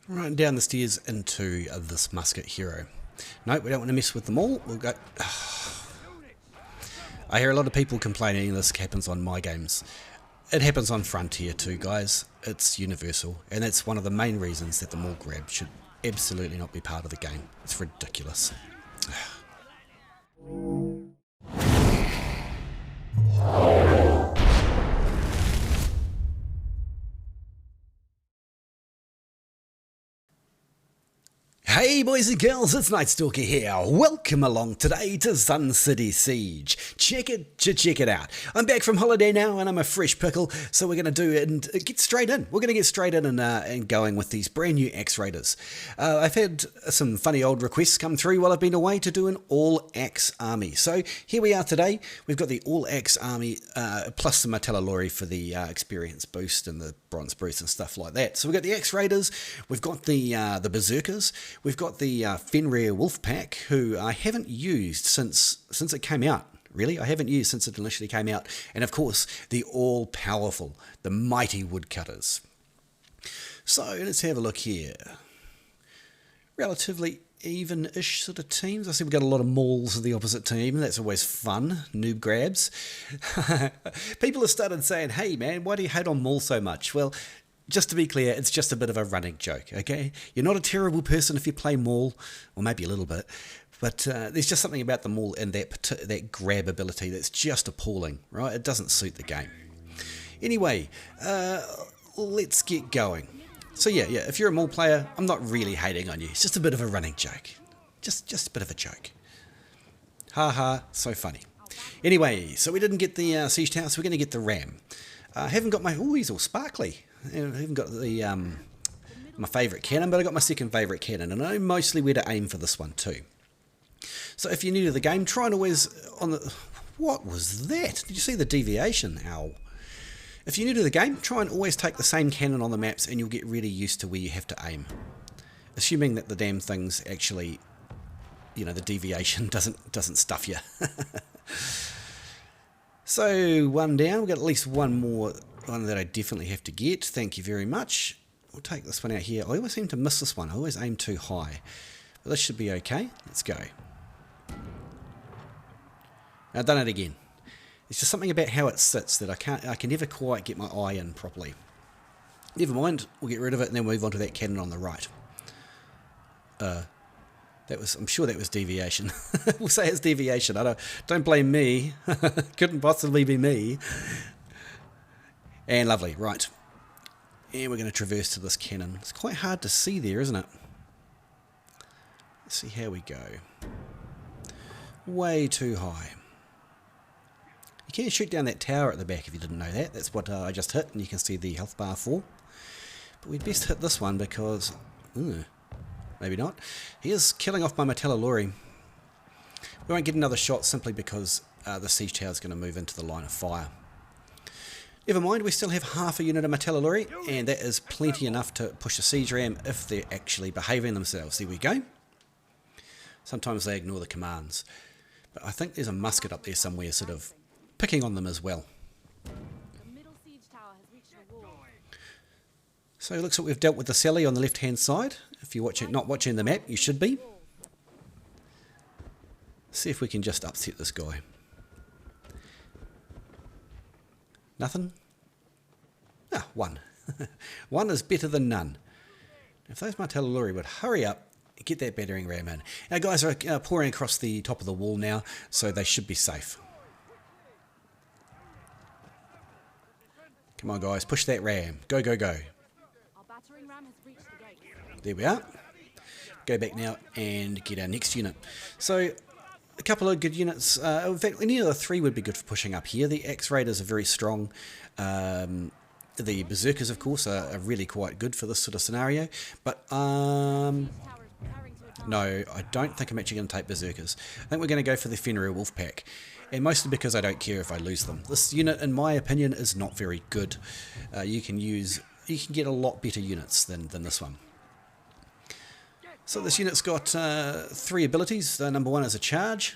Right down the stairs into this musket hero. No, we don't want to mess with them all. We'll go. I hear a lot of people complaining this happens on my games. It happens on Frontier too, guys. It's universal, and that's one of the main reasons that the maul grab should absolutely not be part of the game. It's ridiculous. Hey boys and girls, it's KnightStalker here. Welcome along today to Sun City Siege. Check it out. I'm back from holiday now and I'm a fresh pickle, so we're going to do it and get straight in. We're going to get straight in and going with these brand new Axe Raiders. I've had some funny old requests come through while I've been away to do an all-Axe army. So here we are today. We've got the all-Axe army plus the Martellalori for the experience boost and the bronze boost and stuff like that. So we've got the Axe Raiders, we've got the Berserkers, we've got the Fenrir wolf pack, who I haven't used since it came out. Really, I haven't used since it initially came out. And of course, the all-powerful, the mighty Woodcutters. So let's have a look here. Relatively even-ish sort of teams. I see we've got a lot of mauls of the opposite team. That's always fun. Noob grabs. People have started saying, hey man, why do you hate on maul so much? Well, just to be clear, it's just a bit of a running joke, okay? You're not a terrible person if you play maul, or maybe a little bit, but there's just something about the maul and that grab ability that's just appalling, right? It doesn't suit the game. Anyway, let's get going. So yeah, if you're a maul player, I'm not really hating on you. It's just a bit of a running joke. Just a bit of a joke. Ha ha, so funny. Anyway, so we didn't get the siege tower, so we're going to get the ram. I haven't got my... Oh, he's all sparkly. I haven't got the my favourite cannon, but I got my second favourite cannon, and I know mostly where to aim for this one too. So if you're new to the game, try and always... What was that? Did you see the deviation? Ow. If you're new to the game, try and always take the same cannon on the maps and you'll get really used to where you have to aim. Assuming that the damn thing's actually, you know, the deviation doesn't stuff you. So, one down. We've got at least one more, one that I definitely have to get. Thank you very much. We'll take this one out here. I always seem to miss this one. I always aim too high. But this should be okay. Let's go. I've done it again. It's just something about how it sits that I can never quite get my eye in properly. Never mind, we'll get rid of it and then move on to that cannon on the right. I'm sure that was deviation. We'll say it's deviation. Don't blame me. Couldn't possibly be me. And lovely, right. And we're going to traverse to this cannon. It's quite hard to see there, isn't it? Let's see how we go. Way too high. You can shoot down that tower at the back if you didn't know that. That's what I just hit, and you can see the health bar for. But we'd best hit this one because... maybe not. He is killing off my Martellalori. We won't get another shot simply because the siege tower is going to move into the line of fire. Never mind, we still have half a unit of Martellalori, and that is plenty enough to push a siege ram if they're actually behaving themselves. There we go. Sometimes they ignore the commands. But I think there's a musket up there somewhere sort of picking on them as well. So it looks like we've dealt with the Sally on the left hand side. If you're not watching the map, you should be. See if we can just upset this guy. Nothing? Ah, one. One is better than none. If those Martellalori would hurry up and get that battering ram in. Our guys are pouring across the top of the wall now, so they should be safe. Come on guys, push that ram. Go, go, go. There we are. Go back now and get our next unit. So, a couple of good units. In fact, any of the three would be good for pushing up here. The Axe Raiders are very strong. The Berserkers, of course, are really quite good for this sort of scenario. But, no, I don't think I'm actually going to take Berserkers. I think we're going to go for the Fenrir wolf pack. And mostly because I don't care if I lose them. This unit, in my opinion, is not very good. You can get a lot better units than this one. So this unit's got 3 abilities. Number 1 is a charge.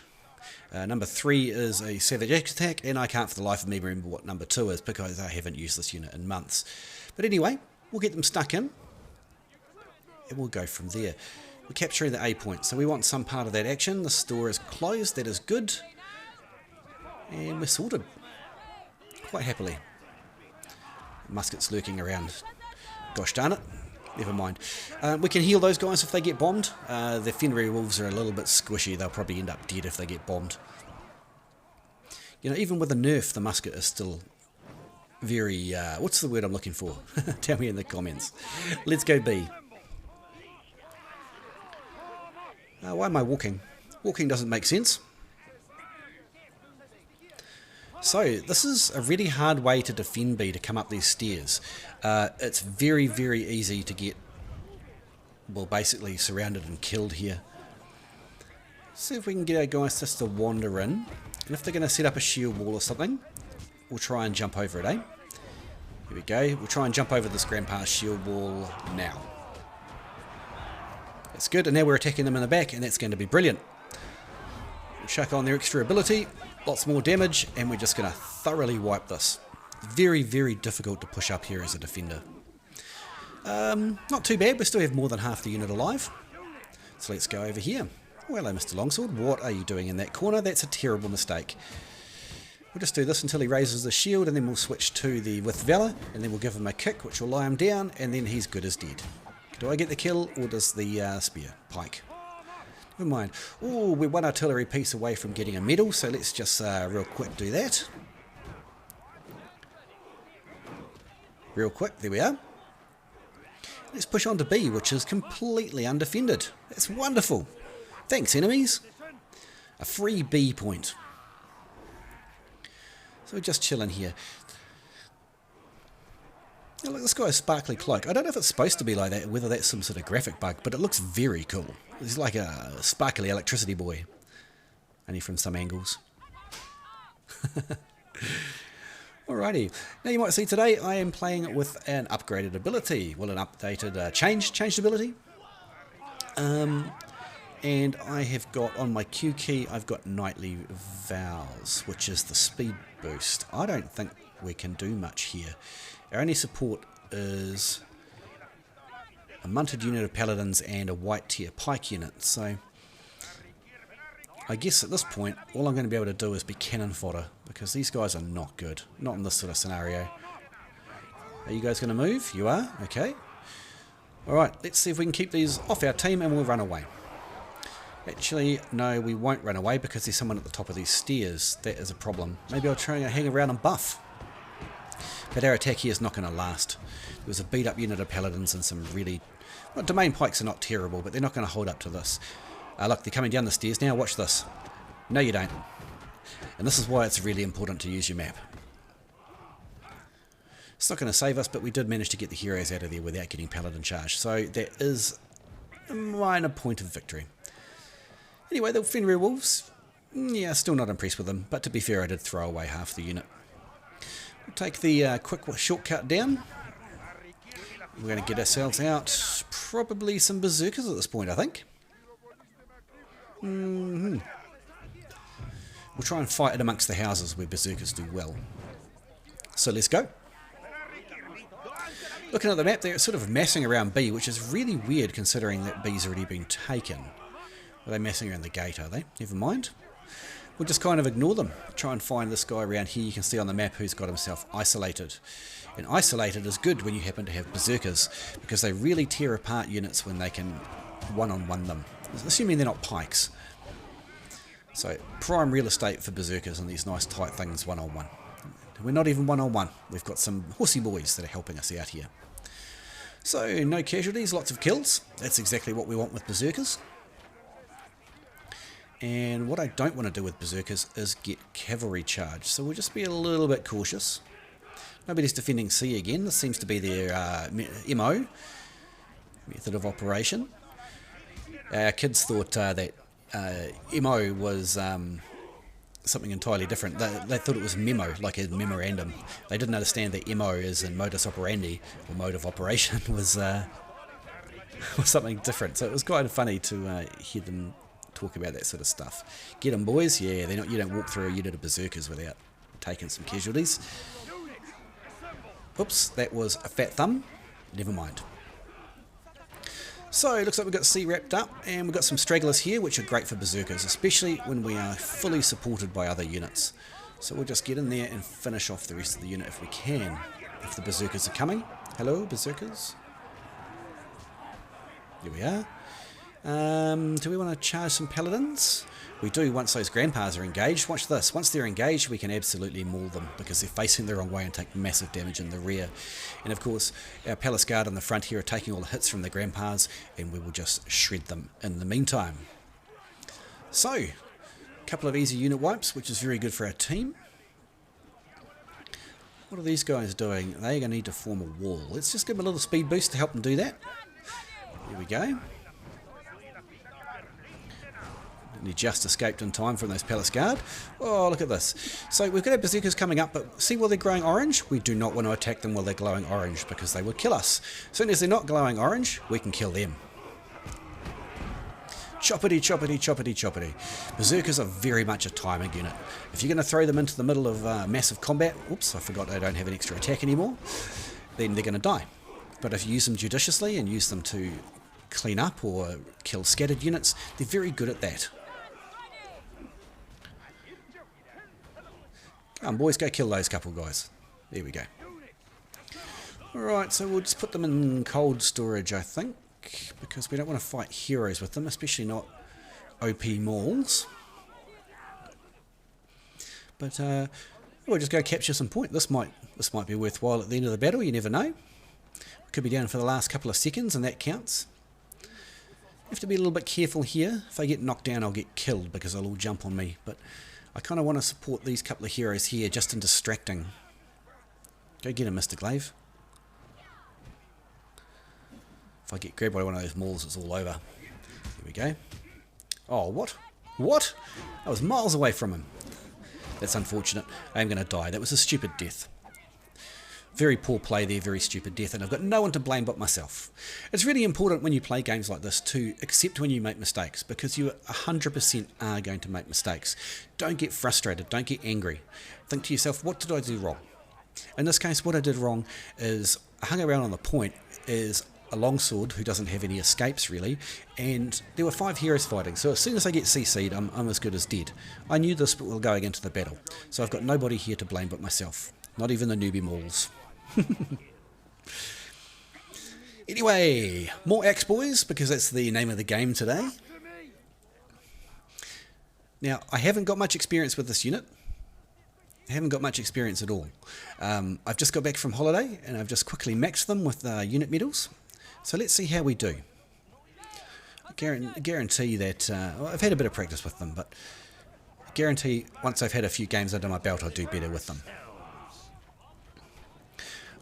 Number 3 is a savage attack, and I can't for the life of me remember what number 2 is because I haven't used this unit in months. But anyway, we'll get them stuck in. and we'll go from there. We're capturing the A point, so we want some part of that action. The store is closed, that is good. And we're sorted. Quite happily. Muskets lurking around. Gosh darn it. Never mind. We can heal those guys if they get bombed. The Fenrir wolves are a little bit squishy. They'll probably end up dead if they get bombed. You know, even with a nerf, the musket is still very... what's the word I'm looking for? Tell me in the comments. Let's go B. Why am I walking? Walking doesn't make sense. So, this is a really hard way to defend B, to come up these stairs. It's very, very easy to get, well, basically surrounded and killed here. See if we can get our guys just to wander in. And if they're going to set up a shield wall or something, we'll try and jump over it, eh? Here we go. We'll try and jump over this grandpa's shield wall now. That's good, and now we're attacking them in the back, and that's going to be brilliant. We'll chuck on their extra ability, lots more damage, and we're just going to thoroughly wipe this. Very, very difficult to push up here as a defender. Not too bad, we still have more than half the unit alive. So let's go over here. Oh, hello, Mr. Longsword. What are you doing in that corner? That's a terrible mistake. We'll just do this until he raises the shield, and then we'll switch to the with Valor, and then we'll give him a kick, which will lie him down, and then he's good as dead. Do I get the kill, or does the spear? Pike. Never mind. Oh, we're one artillery piece away from getting a medal, so let's just real quick do that. Real quick, there we are. Let's push on to B, which is completely undefended. That's wonderful. Thanks, enemies. A free B point. So we're just chilling here. Oh, look, this guy's sparkly cloak. I don't know if it's supposed to be like that, whether that's some sort of graphic bug, but it looks very cool. He's like a sparkly electricity boy. Only from some angles. Alrighty. Now you might see today I am playing with an upgraded ability. Well, an updated, changed ability. And I have got, on my Q key, I've got Knightly Vows, which is the speed boost. I don't think we can do much here. Our only support is a munted unit of paladins and a white tier pike unit. So I guess at this point all I'm going to be able to do is be cannon fodder, because these guys are not good. Not in this sort of scenario. Are you guys going to move? You are? Okay. Alright, let's see if we can keep these off our team and we'll run away. Actually, no, we won't run away because there's someone at the top of these stairs. That is a problem. Maybe I'll try and hang around and buff. But our attack here is not going to last. There was a beat up unit of paladins and some really... Well, domain pikes are not terrible, but they're not going to hold up to this. Look, they're coming down the stairs now. Watch this. No, you don't. And this is why it's really important to use your map. It's not going to save us, but we did manage to get the heroes out of there without getting paladin charge. So that is a minor point of victory. Anyway, the Fenrir wolves, yeah, still not impressed with them. But to be fair, I did throw away half the unit. We'll take the quick shortcut down. We're going to get ourselves out probably some Berserkers at this point, I think. We'll try and fight it amongst the houses where Berserkers do well. So let's go. Looking at the map, they're sort of massing around B, which is really weird considering that B's already been taken. Are they massing around the gate, are they? Never mind. We'll just kind of ignore them. Try and find this guy around here. You can see on the map who's got himself isolated. And isolated is good when you happen to have Berserkers, because they really tear apart units when they can one-on-one them. Assuming they're not pikes. So, prime real estate for Berserkers and these nice tight things one-on-one. We're not even one-on-one. We've got some horsey boys that are helping us out here. So, no casualties, lots of kills. That's exactly what we want with Berserkers. And what I don't want to do with Berserkers is get cavalry charge. So we'll just be a little bit cautious. Nobody's defending C again. This seems to be their MO, method of operation. Our kids thought that MO was something entirely different. They thought it was memo, like a memorandum. They didn't understand that MO is in modus operandi, or mode of operation, was something different. So it was kind of funny to hear them talk about that sort of stuff. Get them, boys. Yeah, they're not. You don't walk through a unit of Berserkers without taking some casualties. Oops, that was a fat thumb. Never mind. So it looks like we've got C wrapped up, and we've got some stragglers here, which are great for Berserkers, especially when we are fully supported by other units. So we'll just get in there and finish off the rest of the unit if we can, if the Berserkers are coming. Hello, Berserkers. Here we are. Do we want to charge some paladins? We do once those grandpas are engaged. Watch this. Once they're engaged, we can absolutely maul them because they're facing the wrong way and take massive damage in the rear. And of course, our palace guard on the front here are taking all the hits from the grandpas, and we will just shred them in the meantime. So, a couple of easy unit wipes, which is very good for our team. What are these guys doing? They're going to need to form a wall. Let's just give them a little speed boost to help them do that. Here we go. And he just escaped in time from those palace guard. Oh, look at this. So we've got our berserkers coming up, but see while they're glowing orange? We do not want to attack them while they're glowing orange because they would kill us. As soon as they're not glowing orange, we can kill them. Choppity, choppity, choppity, choppity. Berserkers are very much a timing unit. If you're going to throw them into the middle of massive combat, oops, I forgot they don't have an extra attack anymore, then they're going to die. But if you use them judiciously and use them to clean up or kill scattered units, they're very good at that. Come on, boys, go kill those couple guys. There we go. Alright, so we'll just put them in cold storage, I think, because we don't want to fight heroes with them, especially not OP mauls. But we'll just go capture some point. This might be worthwhile at the end of the battle, you never know. Could be down for the last couple of seconds, and that counts. Have to be a little bit careful here. If I get knocked down, I'll get killed because they'll all jump on me. But I kind of want to support these couple of heroes here just in distracting. Go get him, Mr. Glaive. If I get grabbed by one of those mauls, it's all over. Here we go. Oh, what? What? I was miles away from him. That's unfortunate. I am going to die. That was a stupid death. Very poor play there, very stupid death, and I've got no one to blame but myself. It's really important when you play games like this to accept when you make mistakes, because you 100% are going to make mistakes. Don't get frustrated, don't get angry. Think to yourself, what did I do wrong? In this case, what I did wrong is I hung around on the point as a longsword who doesn't have any escapes really, and there were 5 heroes fighting, so as soon as I get CC'd, I'm as good as dead. I knew this but we were going into the battle, so I've got nobody here to blame but myself, not even the newbie mauls. Anyway, more axe boys, because that's the name of the game today. Now, I haven't got much experience with this unit. I haven't got much experience at all. I've just got back from holiday, and I've just quickly maxed them with unit medals. So let's see how we do. I guarantee that... well, I've had a bit of practice with them, but I guarantee once I've had a few games under my belt, I'll do better with them.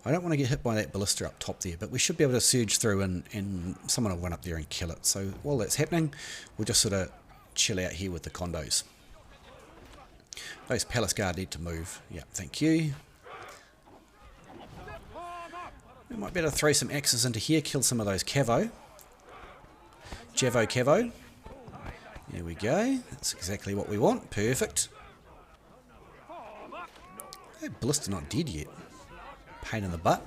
I don't want to get hit by that ballista up top there, but we should be able to surge through and someone will run up there and kill it. So while that's happening, we'll just sort of chill out here with the condos. Those palace guard need to move. Yeah, thank you. We might be able to throw some axes into here, kill some of those cavo. Cavo. There we go. That's exactly what we want. Perfect. That ballista not dead yet. Pain in the butt.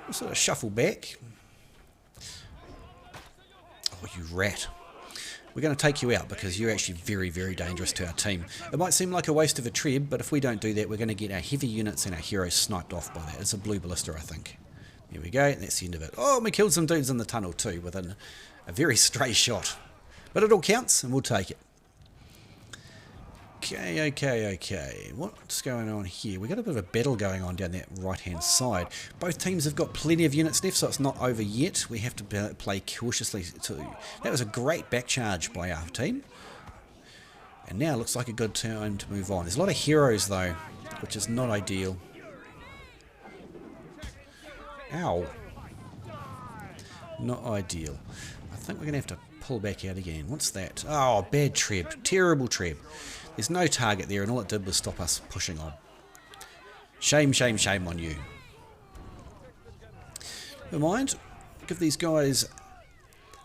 We'll sort of shuffle back. Oh, you rat. We're going to take you out because you're actually very, very dangerous to our team. It might seem like a waste of a treb, but if we don't do that, we're going to get our heavy units and our heroes sniped off by that. It's a blue ballista, I think. There we go, and that's the end of it. Oh, we killed some dudes in the tunnel too, with a very stray shot. But it all counts, and we'll take it. Okay. What's going on here? We've got a bit of a battle going on down that right-hand side. Both teams have got plenty of units left, so it's not over yet. We have to play cautiously too. That was a great back charge by our team. And now it looks like a good time to move on. There's a lot of heroes, though, which is not ideal. Ow. Not ideal. I think we're going to have to pull back out again. What's that? Oh, bad treb. Terrible treb. There's no target there, and all it did was stop us pushing on. Shame, shame, shame on you. Never mind. Give these guys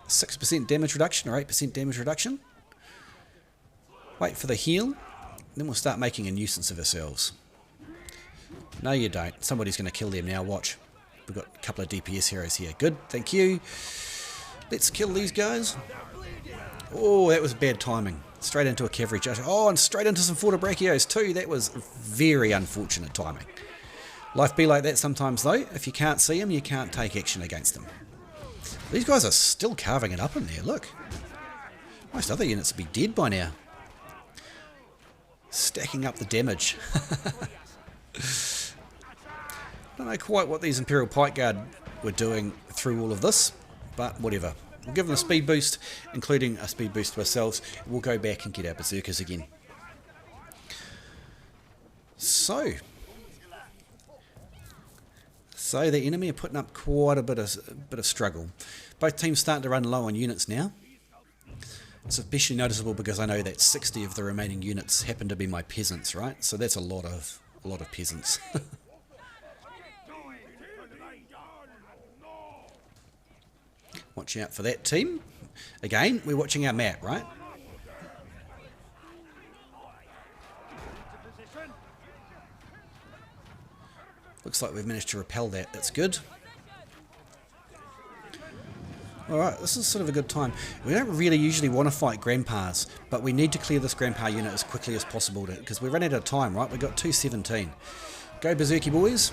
6% damage reduction or 8% damage reduction. Wait for the heal. Then we'll start making a nuisance of ourselves. No, you don't. Somebody's going to kill them now. Watch. We've got a couple of DPS heroes here. Good. Thank you. Let's kill these guys. Oh, that was bad timing. Straight into a cavalry charge. Oh, and straight into some fortebrachios too. That was very unfortunate timing. Life be like that sometimes though. If you can't see them, you can't take action against them. These guys are still carving it up in there, look. Most other units would be dead by now. Stacking up the damage. Don't know quite what these Imperial Pike Guard were doing through all of this, but whatever. We'll give them a speed boost, including a speed boost to ourselves. We'll go back and get our Berserkers again. So the enemy are putting up quite a bit of struggle. Both teams starting to run low on units now. It's especially noticeable because I know that 60 of the remaining units happen to be my peasants, right? So that's a lot of peasants. Watch out for that team. Again, we're watching our map, right? Looks like we've managed to repel that. That's good. Alright, this is sort of a good time. We don't really usually want to fight grandpas, but we need to clear this grandpa unit as quickly as possible because we're running out of time, right? We've got 217. Go Berserky boys.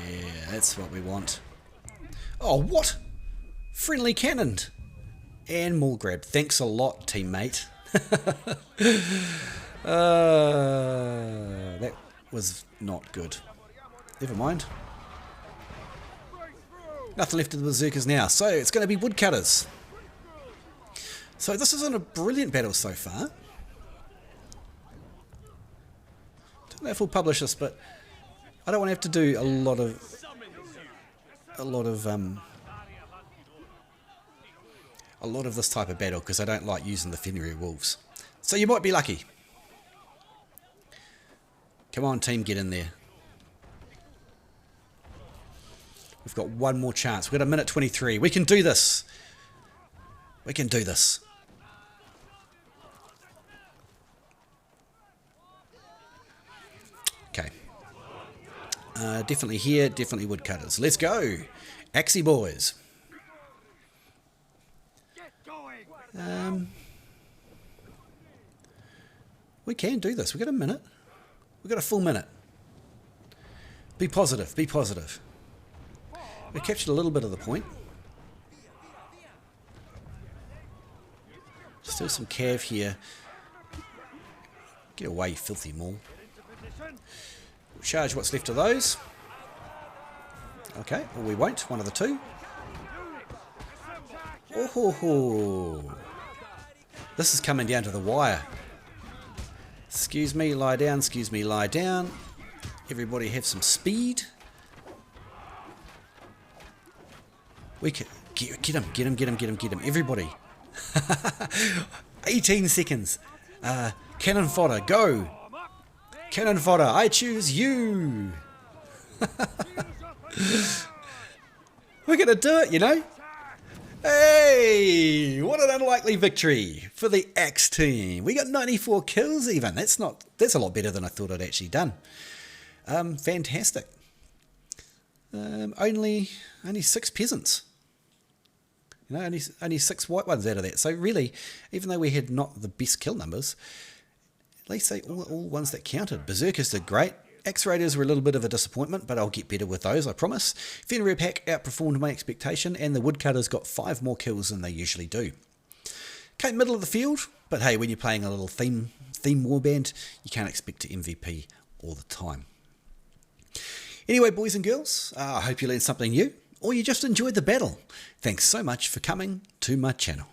Yeah, that's what we want. Oh, what? Friendly cannoned. And maul grab. Thanks a lot, teammate. That was not good. Never mind. Nothing left of the Berserkers now. So it's going to be Woodcutters. So this isn't a brilliant battle so far. Don't know if we'll publish this, but I don't want to have to do a lot of this type of battle because I don't like using the Fenrir wolves. So you might be lucky. Come on, team, get in there. We've got one more chance. We've got a minute 23. We can do this. We can do this. Okay. Definitely here, definitely Woodcutters. Let's go. Axie boys. We can do this. We've got a minute. We've got a full minute. Be positive. Be positive. We captured a little bit of the point. Still some cav here. Get away, you filthy maul. We'll charge what's left of those. Okay, or we won't. One of the two. Oh ho ho. This is coming down to the wire. Excuse me, lie down. Excuse me, lie down. Everybody have some speed. We can get him. Everybody. 18 seconds. Cannon fodder, go. Cannon fodder, I choose you. We're going to do it, you know. Hey, what an unlikely victory for the Axe team. We got 94 kills even. That's a lot better than I thought I'd actually done. Fantastic. Only 6 peasants. You know, only 6 white ones out of that. So really, even though we had not the best kill numbers, at least they all ones that counted. Berserkers did great. Axe Raiders were a little bit of a disappointment, but I'll get better with those, I promise. Fenrir pack outperformed my expectation, and the Woodcutters got 5 more kills than they usually do. Came middle of the field, but hey, when you're playing a little theme warband, you can't expect to MVP all the time. Anyway, boys and girls, I hope you learned something new, or you just enjoyed the battle. Thanks so much for coming to my channel.